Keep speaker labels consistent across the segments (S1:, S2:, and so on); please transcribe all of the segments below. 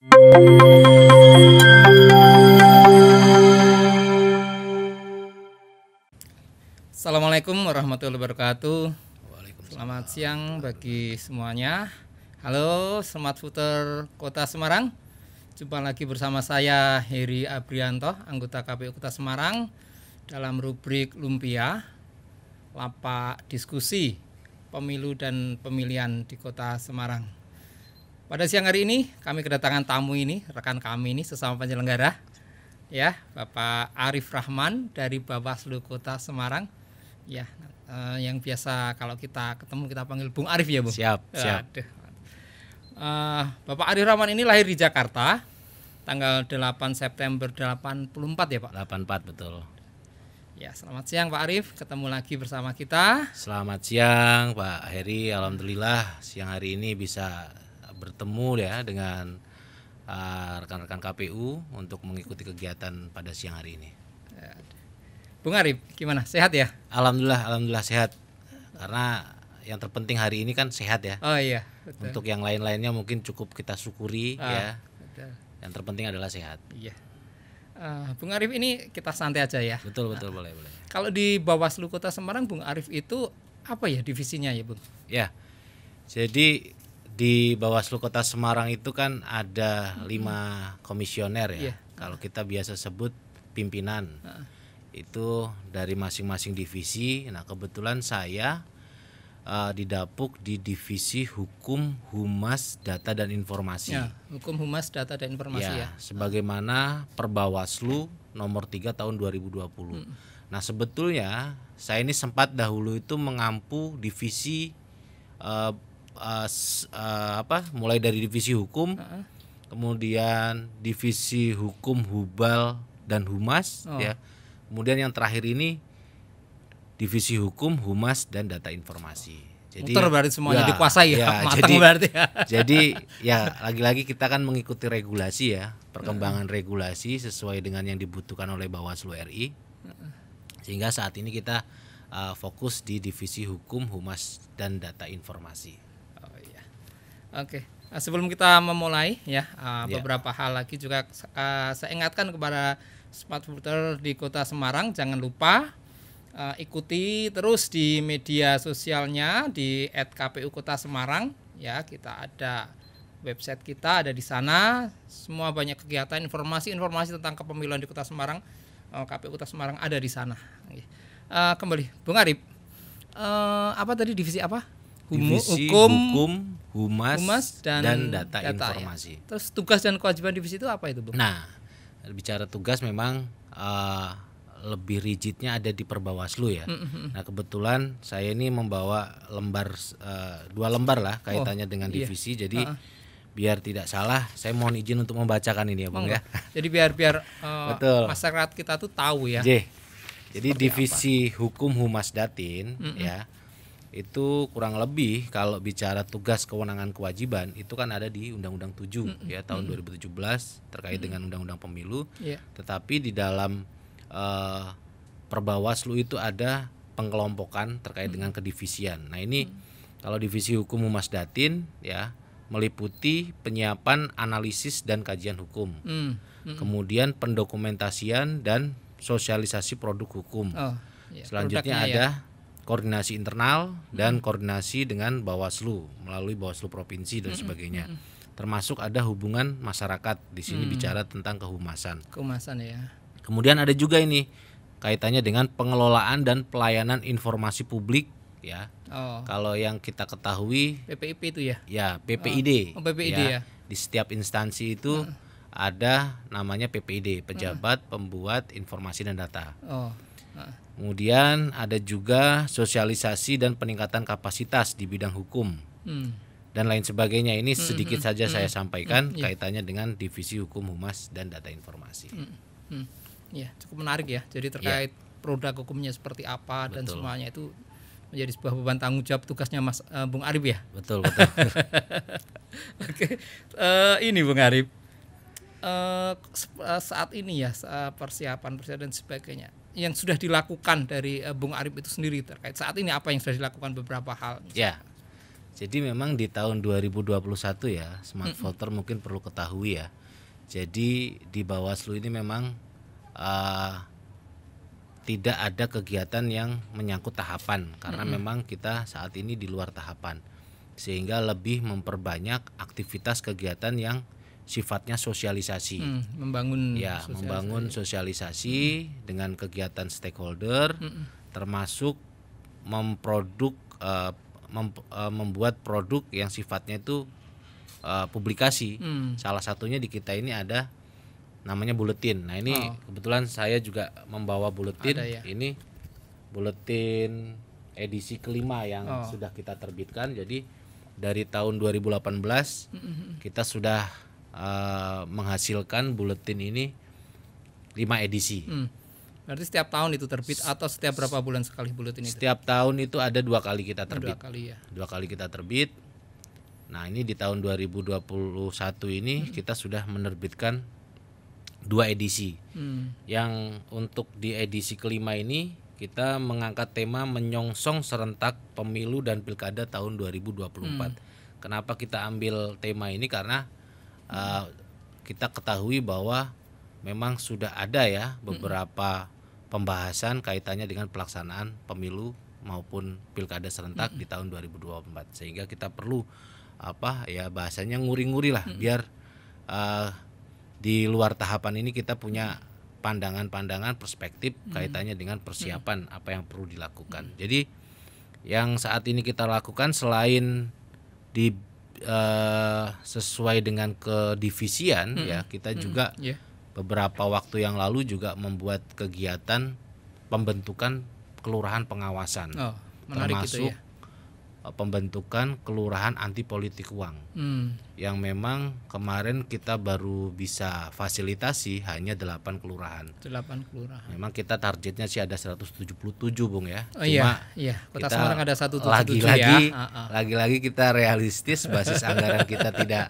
S1: Assalamualaikum warahmatullahi wabarakatuh. Selamat siang bagi semuanya. Halo, selamat putar Kota Semarang. Jumpa lagi bersama saya Heri Abrianto, anggota KPU Kota Semarang dalam rubrik Lumpia, Lapak Diskusi Pemilu dan Pemilihan di Kota Semarang. Pada siang hari ini kami kedatangan tamu ini, rekan kami ini sesama penyelenggara, ya, Bapak Arif Rahman dari Bawaslu Kota Semarang. Ya, yang biasa kalau kita ketemu kita panggil Bung Arif ya, Bung.
S2: Siap.
S1: Bapak Arif Rahman ini lahir di Jakarta tanggal 8 September 84 ya, Pak?
S2: 84 betul.
S1: Ya, selamat siang Pak Arif, ketemu lagi bersama kita.
S2: Selamat siang Pak Heri, alhamdulillah siang hari ini bisa bertemu ya dengan rekan-rekan KPU untuk mengikuti kegiatan pada siang hari ini.
S1: Bung Arif, gimana? Sehat ya?
S2: Alhamdulillah sehat. Karena yang terpenting hari ini kan sehat ya.
S1: Oh iya, betul.
S2: Untuk yang lain-lainnya mungkin cukup kita syukuri ya.
S1: Betul.
S2: Yang terpenting adalah sehat.
S1: Iya. Bung Arif ini kita santai aja ya.
S2: Betul boleh.
S1: Kalau di Bawaslu Kota Semarang, Bung Arif itu apa ya divisinya ya, Bung?
S2: Ya. Jadi di Bawaslu Kota Semarang itu kan ada 5 komisioner ya.
S1: Iya.
S2: Kalau kita biasa sebut pimpinan. Itu dari masing-masing divisi. Nah, kebetulan saya didapuk di divisi Hukum, Humas, Data dan Informasi.
S1: Ya, Hukum, Humas, Data dan Informasi ya.
S2: Sebagaimana Perbawaslu nomor 3 tahun 2020. Nah, sebetulnya saya ini sempat dahulu itu mengampu divisi mulai dari divisi hukum, kemudian divisi hukum, hubal dan humas, ya. Kemudian yang terakhir ini divisi hukum, humas dan data informasi. Jadi
S1: muter berarti semuanya dikuasai ya, matang berarti ya.
S2: Jadi ya lagi-lagi kita kan mengikuti regulasi ya, perkembangan regulasi sesuai dengan yang dibutuhkan oleh Bawaslu RI. Sehingga saat ini kita fokus di divisi hukum, humas dan data informasi.
S1: Oh iya. Oke. Sebelum kita memulai ya, beberapa hal lagi juga saya ingatkan kepada smart voter di Kota Semarang, jangan lupa ikuti terus di media sosialnya di @kpu Kota Semarang ya. Kita ada website, kita ada di sana, semua banyak kegiatan, informasi tentang kepemiluan di Kota Semarang, KPU Kota Semarang ada di sana. Kembali Bung Arif, apa tadi divisi apa?
S2: Divisi hukum, humas dan data informasi.
S1: Ya. Terus tugas dan kewajiban divisi itu apa itu, Bung?
S2: Nah, bicara tugas memang lebih rigidnya ada di Perbawaslu ya. Nah, kebetulan saya ini membawa lembar 2 lembar lah kaitannya dengan divisi. Jadi biar tidak salah, saya mohon izin untuk membacakan ini ya, Bang ya.
S1: Jadi biar masyarakat kita tuh tahu ya.
S2: Jadi divisi hukum, humas, datin ya. Itu kurang lebih kalau bicara tugas, kewenangan, kewajiban itu kan ada di Undang-Undang 7 ya tahun 2017 terkait dengan Undang-Undang Pemilu. Tetapi di dalam Perbawaslu itu ada pengelompokan terkait dengan kedivisian. Nah, ini kalau divisi hukum, humas, datin ya meliputi penyiapan, analisis dan kajian hukum. Kemudian pendokumentasian dan sosialisasi produk hukum. Selanjutnya ada koordinasi internal dan koordinasi dengan Bawaslu melalui Bawaslu provinsi dan sebagainya. Termasuk ada hubungan masyarakat. Di sini bicara tentang kehumasan.
S1: Kehumasan ya.
S2: Kemudian ada juga ini kaitannya dengan pengelolaan dan pelayanan informasi publik ya. Kalau yang kita ketahui
S1: PPIP itu ya.
S2: Ya, PPID.
S1: PPID ya.
S2: Di setiap instansi itu ada namanya PPID, Pejabat Pembuat Informasi dan Data. Kemudian ada juga sosialisasi dan peningkatan kapasitas di bidang hukum dan lain sebagainya. Ini sedikit saja saya sampaikan kaitannya dengan divisi hukum, humas dan data informasi.
S1: Ya, cukup menarik ya. Jadi terkait produk hukumnya seperti apa dan semuanya itu menjadi sebuah beban tanggung jawab tugasnya Mas Bung Arif ya.
S2: Betul.
S1: Oke, ini Bung Arif. Saat ini ya persiapan dan sebagainya yang sudah dilakukan dari Bung Arif itu sendiri terkait saat ini, apa yang sudah dilakukan beberapa hal?
S2: Ya, Jadi memang di tahun 2021 ya, smart voter mungkin perlu ketahui ya. Jadi di Bawaslu ini memang tidak ada kegiatan yang menyangkut tahapan karena memang kita saat ini di luar tahapan, sehingga lebih memperbanyak aktivitas kegiatan yang sifatnya sosialisasi, membangun sosialisasi dengan kegiatan stakeholder, termasuk membuat produk yang sifatnya itu publikasi. Salah satunya di kita ini ada namanya buletin. Nah ini kebetulan saya juga membawa buletin. Ini buletin edisi kelima yang sudah kita terbitkan. Jadi dari tahun 2018 kita sudah menghasilkan buletin ini 5 edisi.
S1: Berarti setiap tahun itu terbit atau setiap berapa bulan sekali buletin itu?
S2: Setiap tahun itu ada 2 kali kita terbit.
S1: 2 kali ya.
S2: 2 kali kita terbit. Nah ini di tahun 2021 ini kita sudah menerbitkan 2 edisi. Yang untuk di edisi kelima ini kita mengangkat tema menyongsong serentak pemilu dan pilkada tahun 2024. Kenapa kita ambil tema ini? Karena kita ketahui bahwa memang sudah ada ya beberapa pembahasan kaitannya dengan pelaksanaan pemilu maupun pilkada serentak di tahun 2024, sehingga kita perlu bahasanya nguri-nguri lah biar di luar tahapan ini kita punya pandangan-pandangan perspektif kaitannya dengan persiapan apa yang perlu dilakukan. Jadi yang saat ini kita lakukan selain di sesuai dengan kedivisian ya, kita juga beberapa waktu yang lalu juga membuat kegiatan pembentukan kelurahan pengawasan, termasuk itu ya? Pembentukan kelurahan anti politik uang, yang memang kemarin kita baru bisa fasilitasi hanya 8 kelurahan.
S1: 8 kelurahan.
S2: Memang kita targetnya sih ada 177 Bung ya.
S1: Cuma Kota Semarang ada 177
S2: lagi-lagi kita realistis, basis anggaran kita tidak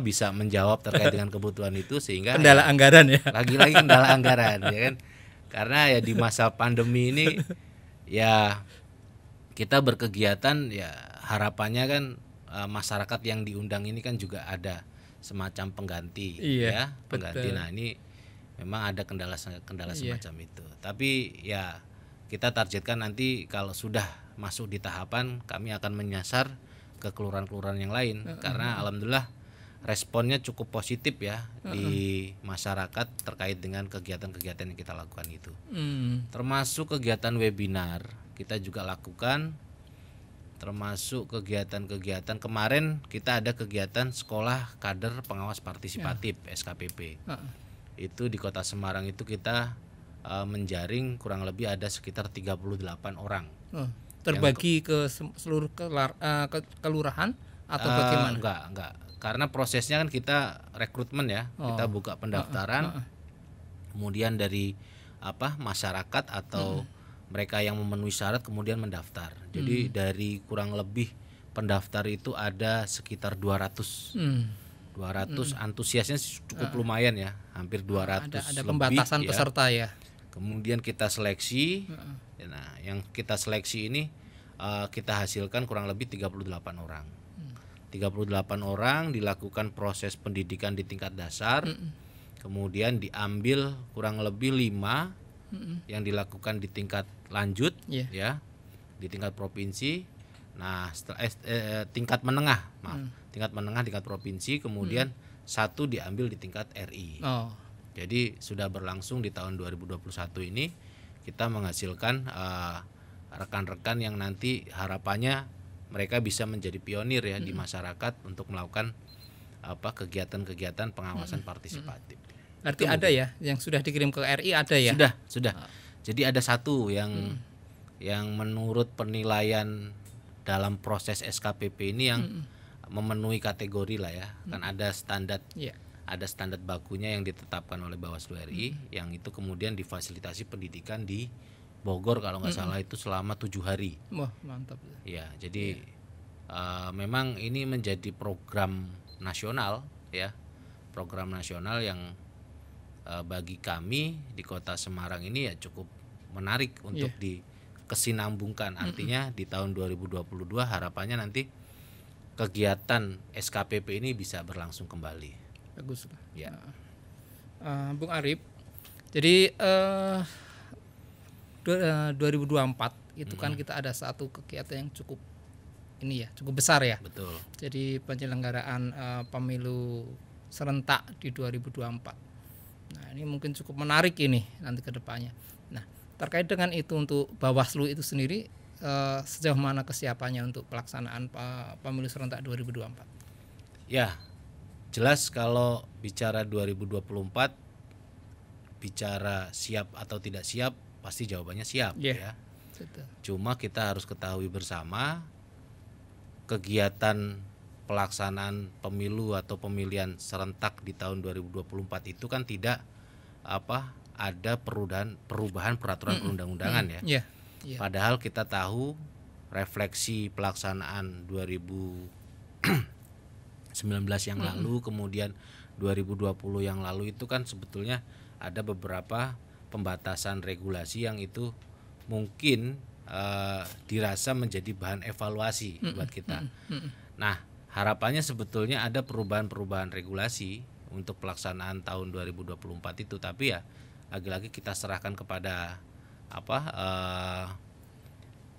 S2: bisa menjawab terkait dengan kebutuhan itu, sehingga
S1: kendala anggaran ya.
S2: Lagi-lagi kendala anggaran ya kan. Karena ya di masa pandemi ini ya kita berkegiatan ya, harapannya kan masyarakat yang diundang ini kan juga ada semacam pengganti pengganti. Nah ini memang ada kendala semacam itu. Tapi ya kita targetkan nanti kalau sudah masuk di tahapan, kami akan menyasar ke kelurahan-kelurahan yang lain, karena alhamdulillah responnya cukup positif ya di masyarakat terkait dengan kegiatan-kegiatan yang kita lakukan itu. Termasuk kegiatan webinar kita juga lakukan, termasuk kegiatan-kegiatan kemarin kita ada kegiatan sekolah kader pengawas partisipatif SKPP. Itu di Kota Semarang itu kita menjaring kurang lebih ada sekitar 38 orang.
S1: Terbagi ke seluruh kelurahan atau bagaimana?
S2: Enggak. Karena prosesnya kan kita rekrutmen ya. Kita buka pendaftaran. Kemudian dari masyarakat atau mereka yang memenuhi syarat kemudian mendaftar. Jadi dari kurang lebih pendaftar itu ada sekitar 200. 200 antusiasnya cukup lumayan ya, hampir 200
S1: ada pembatasan
S2: lebih,
S1: peserta ya.
S2: Kemudian kita seleksi. Nah, yang kita seleksi ini kita hasilkan kurang lebih 38 orang. 38 orang dilakukan proses pendidikan di tingkat dasar. Kemudian diambil kurang lebih 5 yang dilakukan di tingkat lanjut ya, di tingkat provinsi. Nah, tingkat menengah, tingkat menengah tingkat provinsi, kemudian 1 diambil di tingkat RI. Jadi sudah berlangsung di tahun 2021 ini kita menghasilkan rekan-rekan yang nanti harapannya mereka bisa menjadi pionir ya di masyarakat untuk melakukan kegiatan-kegiatan pengawasan partisipatif.
S1: Berarti ada ya yang sudah dikirim ke RI, ada ya?
S2: Sudah. Jadi ada 1 yang menurut penilaian dalam proses SKPP ini yang memenuhi kategori lah ya. Kan ada standar ada standar bakunya yang ditetapkan oleh Bawaslu RI, yang itu kemudian difasilitasi pendidikan di Bogor kalau nggak salah itu selama 7 hari.
S1: Wah, mantap.
S2: Ya, jadi memang ini menjadi program nasional ya. Program nasional yang bagi kami di Kota Semarang ini ya cukup menarik untuk dikesinambungkan. Artinya di tahun 2022 harapannya nanti kegiatan SKPP ini bisa berlangsung kembali.
S1: Bagus lah.
S2: Ya.
S1: Bung Arif, jadi 2024 itu kan kita ada satu kegiatan yang cukup besar ya.
S2: Betul.
S1: Jadi penyelenggaraan pemilu serentak di 2024. Nah, ini mungkin cukup menarik ini nanti ke depannya. Nah, terkait dengan itu untuk Bawaslu itu sendiri sejauh mana kesiapannya untuk pelaksanaan pemilu serentak 2024?
S2: Ya, jelas kalau bicara 2024, bicara siap atau tidak siap, pasti jawabannya siap ya.
S1: Betul.
S2: Cuma kita harus ketahui bersama kegiatan pelaksanaan pemilu atau pemilihan serentak di tahun 2024 itu kan tidak ada perubahan peraturan perundang-undangan ya. Padahal kita tahu refleksi pelaksanaan 2019 yang lalu, kemudian 2020 yang lalu itu kan sebetulnya ada beberapa pembatasan regulasi yang itu mungkin dirasa menjadi bahan evaluasi buat kita. Nah, harapannya sebetulnya ada perubahan-perubahan regulasi untuk pelaksanaan tahun 2024 itu, tapi ya lagi-lagi kita serahkan kepada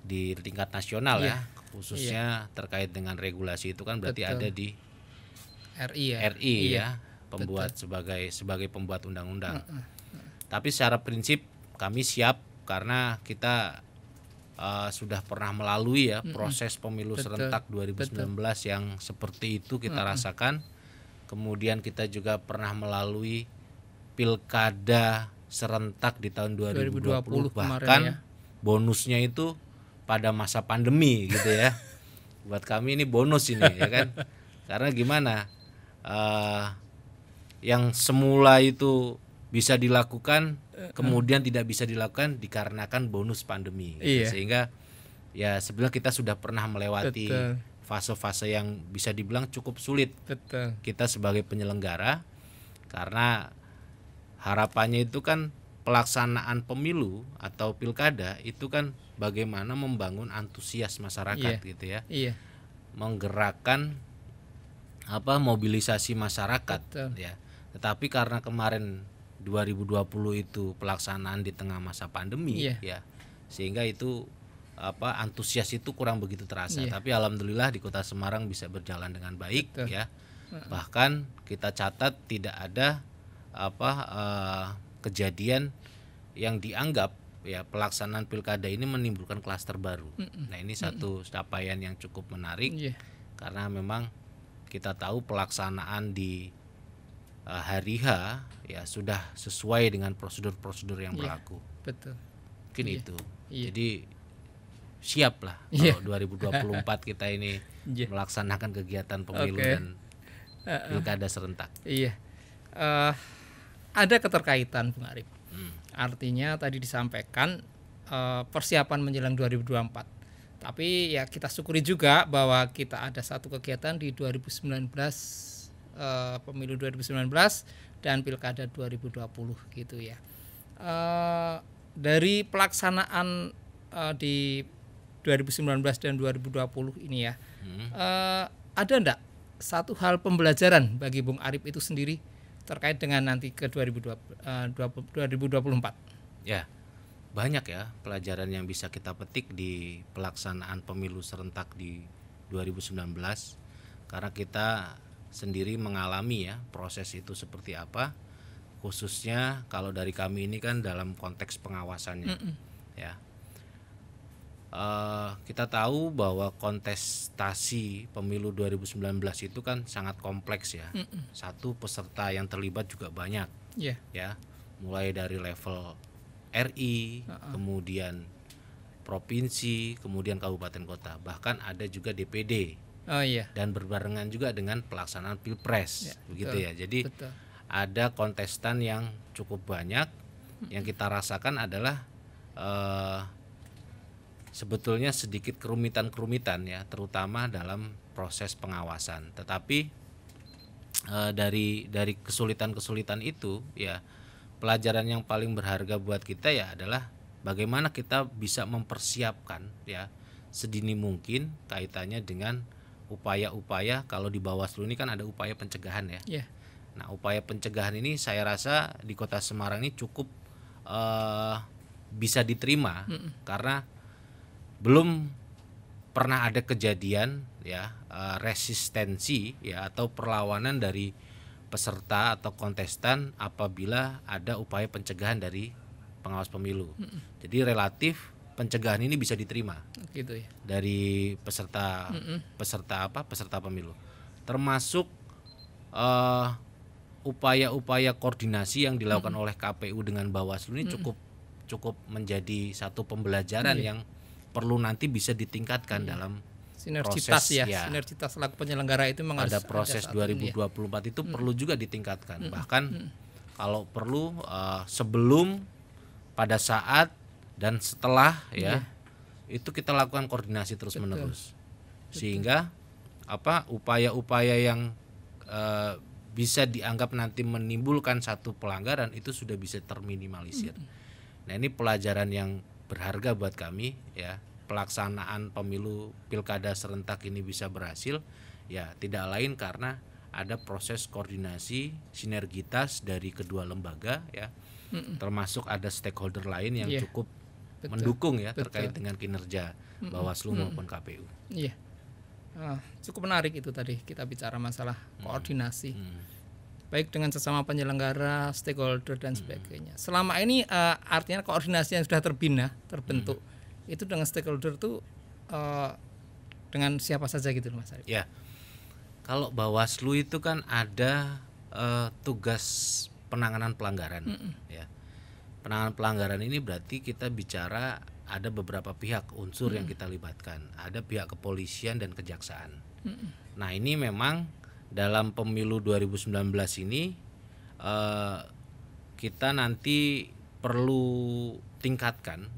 S2: di tingkat nasional ya, khususnya terkait dengan regulasi itu kan berarti ada di RI ya, pembuat sebagai pembuat undang-undang. Tapi secara prinsip kami siap karena kita sudah pernah melalui ya proses pemilu serentak 2019 yang seperti itu kita rasakan. Kemudian kita juga pernah melalui pilkada serentak di tahun 2020 bahkan bonusnya itu pada masa pandemi gitu ya. Buat kami ini bonus ini ya kan. Karena gimana? Yang semula itu bisa dilakukan kemudian tidak bisa dilakukan dikarenakan bonus pandemi gitu. Sehingga ya sebenarnya kita sudah pernah melewati fase-fase yang bisa dibilang cukup sulit. Kita sebagai penyelenggara, karena harapannya itu kan pelaksanaan pemilu atau pilkada itu kan bagaimana membangun antusias masyarakat gitu ya. Menggerakkan mobilisasi masyarakat ya. Tetapi karena kemarin 2020 itu pelaksanaan di tengah masa pandemi ya, sehingga itu antusias itu kurang begitu terasa. Tapi alhamdulillah di Kota Semarang bisa berjalan dengan baik ya. Bahkan kita catat tidak ada kejadian yang dianggap ya pelaksanaan pilkada ini menimbulkan klaster baru. Nah, ini satu capaian yang cukup menarik karena memang kita tahu pelaksanaan di hari H ya sudah sesuai dengan prosedur-prosedur yang berlaku. Mungkin itu. Jadi siaplah kalau 2024 kita ini melaksanakan kegiatan pemilu dan pilkada serentak.
S1: Ada keterkaitan Bung Arif. Artinya tadi disampaikan persiapan menjelang 2024. Tapi ya kita syukuri juga bahwa kita ada satu kegiatan di 2019 pemilu 2019 dan pilkada 2020 gitu ya. Dari pelaksanaan di 2019 dan 2020 ini ya, ada enggak satu hal pembelajaran bagi Bung Arif itu sendiri terkait dengan nanti ke 2024?
S2: Ya, banyak ya pelajaran yang bisa kita petik di pelaksanaan pemilu serentak di 2019 karena kita sendiri mengalami ya proses itu seperti apa, khususnya kalau dari kami ini kan dalam konteks pengawasannya ya. Kita tahu bahwa kontestasi pemilu 2019 itu kan sangat kompleks ya. Satu, peserta yang terlibat juga banyak ya, mulai dari level RI, kemudian provinsi, kemudian kabupaten kota, bahkan ada juga DPD. Dan berbarengan juga dengan pelaksanaan pilpres begitu ya. Jadi ada kontestan yang cukup banyak. Yang kita rasakan adalah sebetulnya sedikit kerumitan ya, terutama dalam proses pengawasan. Tetapi dari kesulitan itu ya, pelajaran yang paling berharga buat kita ya adalah bagaimana kita bisa mempersiapkan ya sedini mungkin kaitannya dengan upaya-upaya kalau di Bawaslu ini kan ada upaya pencegahan ya.
S1: Yeah.
S2: Nah, upaya pencegahan ini saya rasa di Kota Semarang ini cukup bisa diterima karena belum pernah ada kejadian ya resistensi ya atau perlawanan dari peserta atau kontestan apabila ada upaya pencegahan dari pengawas pemilu. Jadi relatif pencegahan ini bisa diterima
S1: gitu ya
S2: dari peserta pemilu, termasuk upaya-upaya koordinasi yang dilakukan oleh KPU dengan Bawaslu ini cukup menjadi satu pembelajaran yang perlu nanti bisa ditingkatkan dalam
S1: sinergitas
S2: proses,
S1: sinergitas selaku penyelenggara itu memang
S2: pada proses 2024 itu perlu juga ditingkatkan. Bahkan kalau perlu sebelum, pada saat dan setelah itu kita lakukan koordinasi terus menerus sehingga upaya-upaya yang bisa dianggap nanti menimbulkan satu pelanggaran itu sudah bisa terminimalisir. Nah, ini pelajaran yang berharga buat kami ya. Pelaksanaan pemilu pilkada serentak ini bisa berhasil ya tidak lain karena ada proses koordinasi sinergitas dari kedua lembaga ya, termasuk ada stakeholder lain yang cukup mendukung ya terkait dengan kinerja Bawaslu maupun KPU.
S1: Iya, cukup menarik itu tadi kita bicara masalah koordinasi, baik dengan sesama penyelenggara, stakeholder dan sebagainya. Selama ini artinya koordinasi yang sudah terbentuk itu dengan stakeholder itu dengan siapa saja gitu Mas Arif?
S2: Ya, kalau Bawaslu itu kan ada tugas penanganan pelanggaran ya. Penanganan pelanggaran ini berarti kita bicara ada beberapa pihak unsur yang kita libatkan. Ada pihak kepolisian dan kejaksaan. Nah, ini memang dalam pemilu 2019 ini kita nanti perlu tingkatkan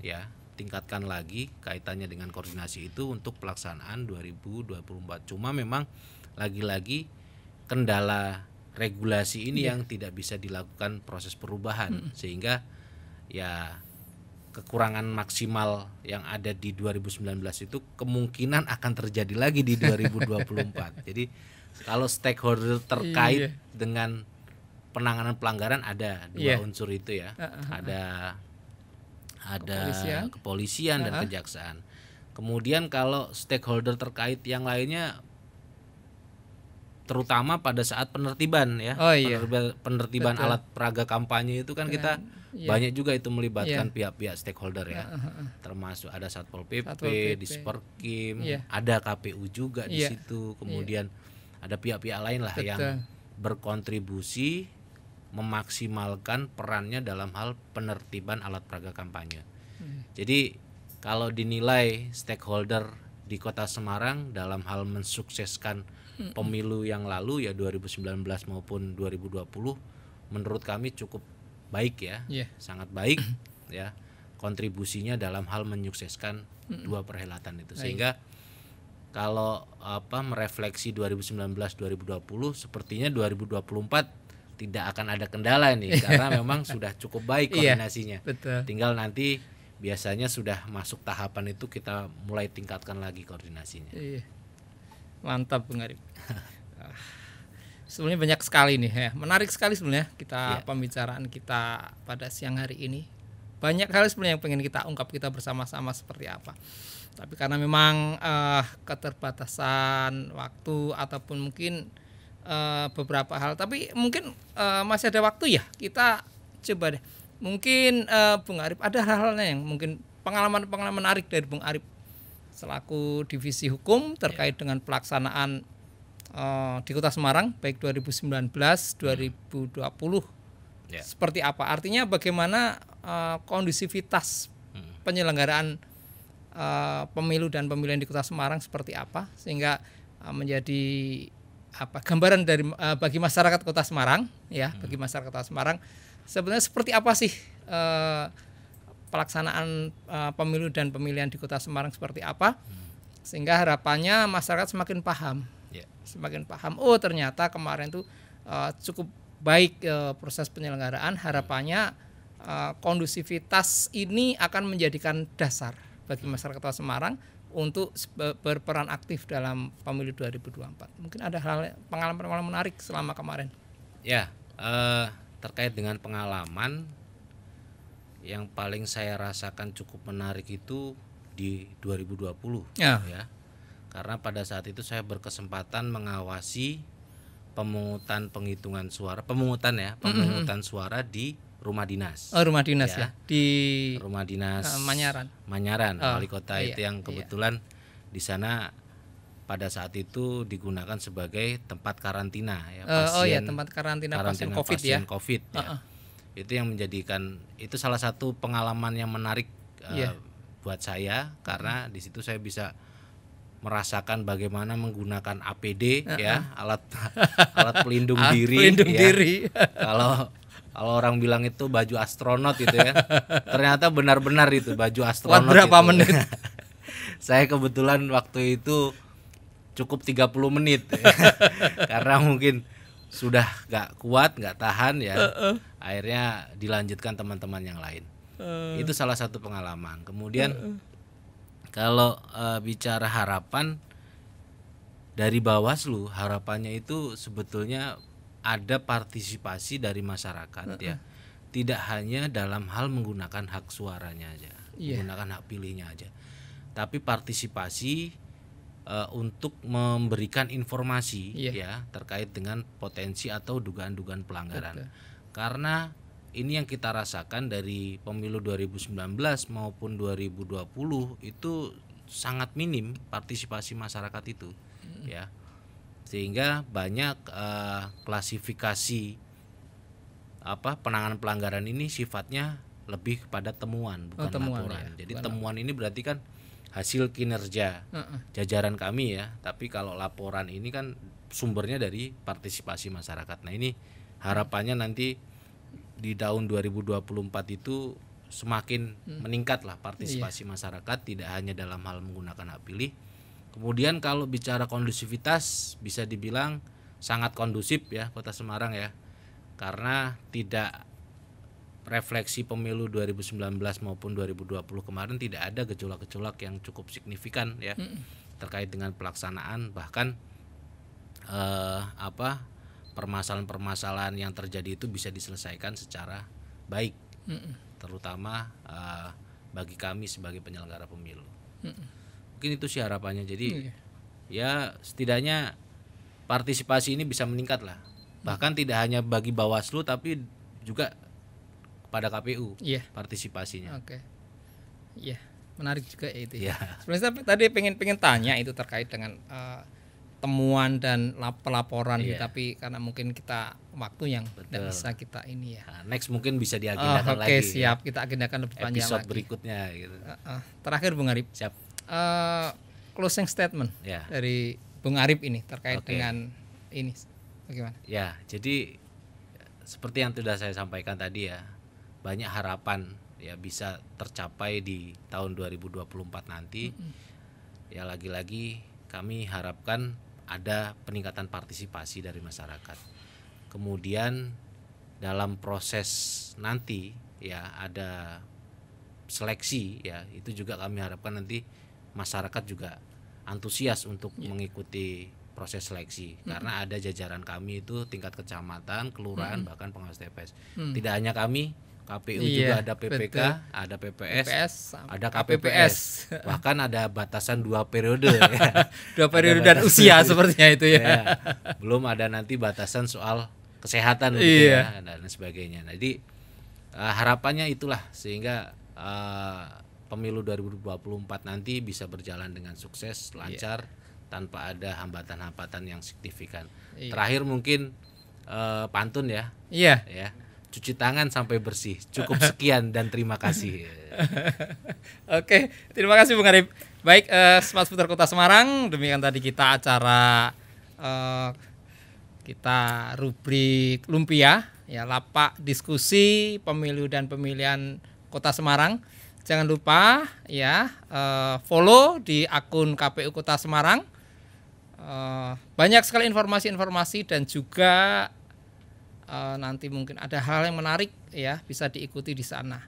S2: lagi kaitannya dengan koordinasi itu untuk pelaksanaan 2024. Cuma memang lagi-lagi kendala regulasi ini yang tidak bisa dilakukan proses perubahan sehingga ya kekurangan maksimal yang ada di 2019 itu kemungkinan akan terjadi lagi di 2024. Jadi kalau stakeholder terkait dengan penanganan pelanggaran ada dua unsur itu ya. Ada kepolisian dan kejaksaan. Kemudian kalau stakeholder terkait yang lainnya terutama pada saat penertiban ya. Penertiban alat peraga kampanye itu kan kita banyak juga itu melibatkan pihak-pihak stakeholder ya. Termasuk ada Satpol PP, Disperkim, ada KPU juga di situ. Kemudian ada pihak-pihak lain lah yang berkontribusi memaksimalkan perannya dalam hal penertiban alat peraga kampanye. Jadi kalau dinilai stakeholder di Kota Semarang dalam hal mensukseskan pemilu yang lalu ya 2019 maupun 2020 menurut kami cukup baik ya, sangat baik ya kontribusinya dalam hal menyukseskan dua perhelatan itu. Sehingga kalau merefleksi 2019-2020 sepertinya 2024 tidak akan ada kendala nih karena memang sudah cukup baik koordinasinya. Tinggal nanti biasanya sudah masuk tahapan itu kita mulai tingkatkan lagi koordinasinya.
S1: Mantap Bung Arif. Sebenarnya banyak sekali nih ya. Menarik sekali sebenarnya kita pembicaraan kita pada siang hari ini. Banyak hal sebenarnya yang pengen kita ungkap kita bersama-sama seperti apa. Tapi karena memang keterbatasan waktu ataupun mungkin beberapa hal, tapi mungkin masih ada waktu ya, kita coba deh mungkin Bung Arif ada hal-hal yang mungkin pengalaman menarik dari Bung Arif selaku divisi hukum terkait dengan pelaksanaan di Kota Semarang baik 2019 2020 seperti apa, artinya bagaimana kondusivitas penyelenggaraan pemilu dan pemilihan di Kota Semarang seperti apa sehingga menjadi gambaran dari bagi masyarakat Kota Semarang ya, bagi masyarakat Kota Semarang sebenarnya seperti apa sih pelaksanaan pemilu dan pemilihan di Kota Semarang seperti apa sehingga harapannya masyarakat semakin paham oh ternyata kemarin tuh cukup baik proses penyelenggaraan, harapannya kondusivitas ini akan menjadikan dasar bagi masyarakat Kota Semarang untuk berperan aktif dalam pemilu 2024. Mungkin ada hal pengalaman menarik selama kemarin.
S2: Ya, terkait dengan pengalaman yang paling saya rasakan cukup menarik itu di 2020 ya. Karena pada saat itu saya berkesempatan mengawasi pemungutan suara di rumah dinas.
S1: Rumah dinas ya. Di
S2: rumah dinas
S1: Manyaran,
S2: wali kota itu yang kebetulan di sana pada saat itu digunakan sebagai tempat karantina ya,
S1: tempat karantina pasien COVID ya.
S2: Itu yang menjadikan itu salah satu pengalaman yang menarik buat saya, karena di situ saya bisa merasakan bagaimana menggunakan APD ya, alat pelindung diri. Kalau orang bilang itu baju astronot itu ya. Ternyata benar-benar itu baju astronot.
S1: Berapa menit?
S2: Saya kebetulan waktu itu cukup 30 menit. Karena mungkin sudah gak kuat, gak tahan ya. Akhirnya dilanjutkan teman-teman yang lain. Itu salah satu pengalaman. Kemudian kalau bicara harapan dari Bawaslu, harapannya itu sebetulnya ada partisipasi dari masyarakat ya. Tidak hanya dalam hal menggunakan hak suaranya aja, menggunakan hak pilihnya aja. Tapi partisipasi untuk memberikan informasi ya terkait dengan potensi atau dugaan-dugaan pelanggaran. Karena ini yang kita rasakan dari pemilu 2019 maupun 2020 itu sangat minim partisipasi masyarakat itu ya, sehingga banyak klasifikasi penanganan pelanggaran ini sifatnya lebih kepada temuan bukan laporan. Jadi temuan ini berarti kan hasil kinerja jajaran kami ya, tapi kalau laporan ini kan sumbernya dari partisipasi masyarakat. Nah ini harapannya nanti di tahun 2024 itu semakin meningkatlah partisipasi masyarakat, tidak hanya dalam hal menggunakan hak pilih. Kemudian kalau bicara kondusivitas, bisa dibilang sangat kondusif ya Kota Semarang ya, karena tidak refleksi pemilu 2019 maupun 2020 kemarin tidak ada gejolak-gejolak yang cukup signifikan ya terkait dengan pelaksanaan, bahkan permasalahan-permasalahan yang terjadi itu bisa diselesaikan secara baik, terutama bagi kami sebagai penyelenggara pemilu. Mungkin itu sih harapannya. Jadi ya setidaknya partisipasi ini bisa meningkat lah, bahkan tidak hanya bagi Bawaslu tapi juga pada KPU partisipasinya.
S1: Menarik juga itu. Sebenarnya tadi pengen tanya itu terkait dengan temuan dan pelaporan tapi karena mungkin kita waktu yang tidak bisa kita ini ya.
S2: Next mungkin bisa diagendakan lagi.
S1: Siap, kita agendakan lebih panjang
S2: episode
S1: lagi.
S2: Berikutnya gitu.
S1: Terakhir Bung Arip.
S2: Siap.
S1: Closing statement dari Bung Arip ini terkait dengan ini bagaimana?
S2: Ya, jadi seperti yang sudah saya sampaikan tadi ya, banyak harapan ya bisa tercapai di tahun 2024 nanti. Ya lagi-lagi kami harapkan ada peningkatan partisipasi dari masyarakat. Kemudian dalam proses nanti ya ada seleksi ya, itu juga kami harapkan nanti masyarakat juga antusias untuk mengikuti proses seleksi, karena ada jajaran kami itu tingkat kecamatan, kelurahan, bahkan pengawas TPS. Tidak hanya kami, KPU juga ada PPK, ada PPS, ada KPPS, bahkan ada batasan 2 periode ya.
S1: 2 periode dan usia sepertinya itu ya.
S2: Belum ada nanti batasan soal kesehatan gitu ya, dan sebagainya. Jadi harapannya itulah sehingga pemilu 2024 nanti bisa berjalan dengan sukses, lancar, tanpa ada hambatan-hambatan yang signifikan. Terakhir mungkin pantun ya. Ya. Cuci tangan sampai bersih. Cukup sekian dan terima kasih.
S1: Oke, terima kasih Bung Arip. Baik, Smart Future Kota Semarang, demikian tadi kita acara kita rubrik Lumpia ya, lapak diskusi pemilu dan pemilihan Kota Semarang. Jangan lupa ya follow di akun KPU Kota Semarang. Banyak sekali informasi-informasi dan juga nanti mungkin ada hal yang menarik ya, bisa diikuti di sana.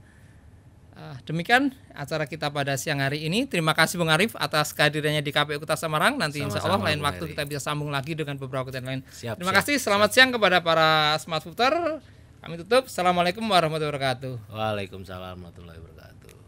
S1: Demikian acara kita pada siang hari ini. Terima kasih Bung Arif atas kehadirannya di KPU Kota Semarang. Nanti insya Allah lain waktu kita bisa sambung lagi dengan beberapa konten lain. Terima kasih. Selamat siang kepada para Smart Footer. Kami tutup. Assalamualaikum warahmatullahi wabarakatuh.
S2: Waalaikumsalam warahmatullahi wabarakatuh.